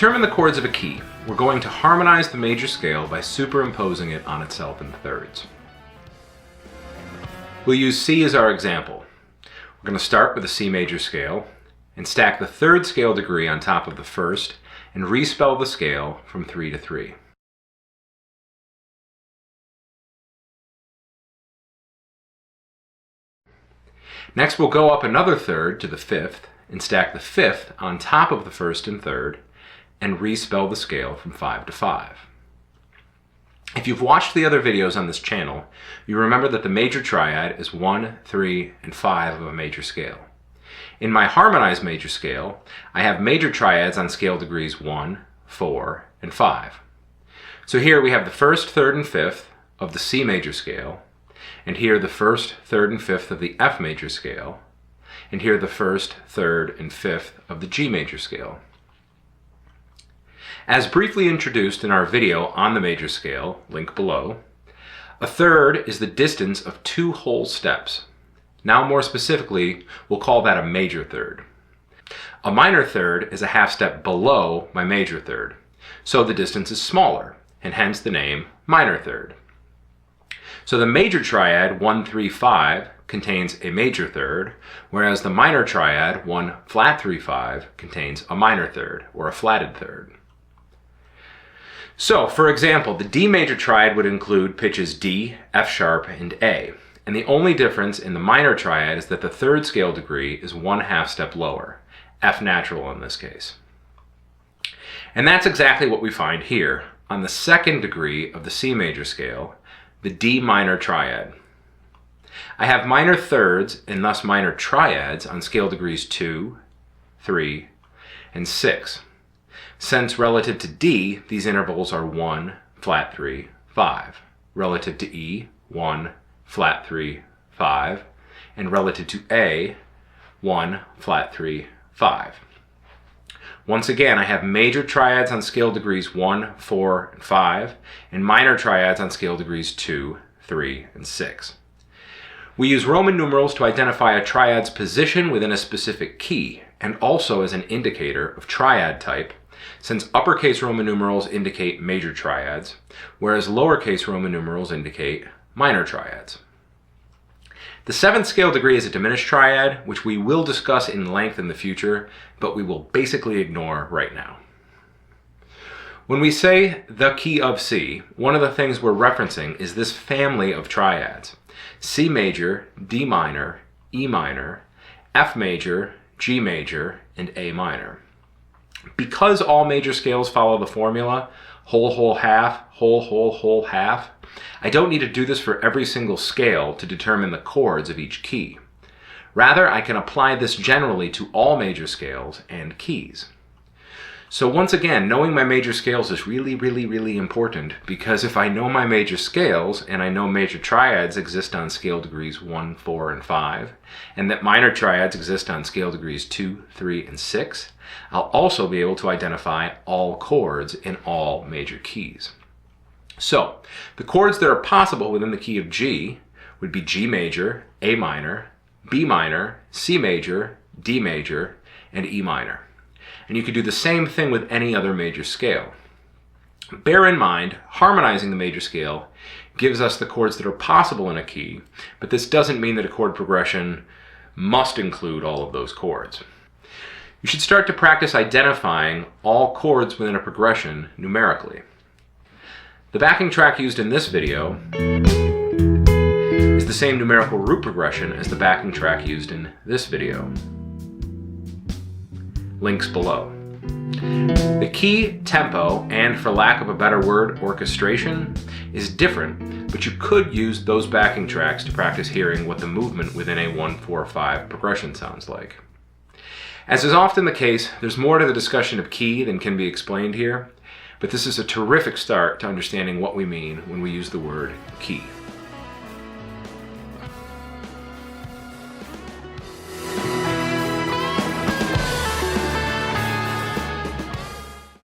determine the chords of a key, we're going to harmonize the major scale by superimposing it on itself in thirds. We'll use C as our example. We're going to start with the C major scale and stack the third scale degree on top of the first and respell the scale from 3 to 3. Next, we'll go up another third to the fifth and stack the fifth on top of the first and third and respell the scale from 5 to 5. If you've watched the other videos on this channel, you remember that the major triad is 1, 3, and 5 of a major scale. In my harmonized major scale, I have major triads on scale degrees 1, 4, and 5. So here we have the first, third, and fifth of the C major scale, and here the first, third, and fifth of the F major scale, and here the first, third, and fifth of the G major scale. As briefly introduced in our video on the major scale, link below, a third is the distance of 2 whole steps. Now more specifically, we'll call that a major third. A minor third is a half step below my major third, so the distance is smaller, and hence the name minor third. So the major triad 1, 3, 5 contains a major third, whereas the minor triad 1, flat 3, 5 contains a minor third, or a flatted third. So, for example, the D major triad would include pitches D, F sharp, and A. And the only difference in the minor triad is that the third scale degree is 1 half step lower, F natural in this case. And that's exactly what we find here on the second degree of the C major scale, the D minor triad. I have minor thirds and thus minor triads on scale degrees 2, 3, and 6. Since relative to D, these intervals are 1, flat 3, 5. Relative to E, 1, flat 3, 5. And relative to A, 1, flat 3, 5. Once again, I have major triads on scale degrees 1, 4, and 5, and minor triads on scale degrees 2, 3, and 6. We use Roman numerals to identify a triad's position within a specific key, and also as an indicator of triad type, since uppercase Roman numerals indicate major triads, whereas lowercase Roman numerals indicate minor triads. The 7th scale degree is a diminished triad, which we will discuss in length in the future, but we will basically ignore right now. When we say the key of C, one of the things we're referencing is this family of triads: C major, D minor, E minor, F major, G major, and A minor. Because all major scales follow the formula whole, whole, half, whole, whole, whole, half, I don't need to do this for every single scale to determine the chords of each key. Rather, I can apply this generally to all major scales and keys. So once again, knowing my major scales is really, really, really important, because if I know my major scales and I know major triads exist on scale degrees 1, 4, and 5, and that minor triads exist on scale degrees 2, 3, and 6, I'll also be able to identify all chords in all major keys. So, the chords that are possible within the key of G would be G major, A minor, B minor, C major, D major, and E minor. And you could do the same thing with any other major scale. Bear in mind, harmonizing the major scale gives us the chords that are possible in a key, but this doesn't mean that a chord progression must include all of those chords. You should start to practice identifying all chords within a progression numerically. The backing track used in this video is the same numerical root progression as the backing track used in this video. Links below. The key, tempo, and for lack of a better word, orchestration is different, but you could use those backing tracks to practice hearing what the movement within a 1-4-5 progression sounds like. As is often the case, there's more to the discussion of key than can be explained here, but this is a terrific start to understanding what we mean when we use the word key.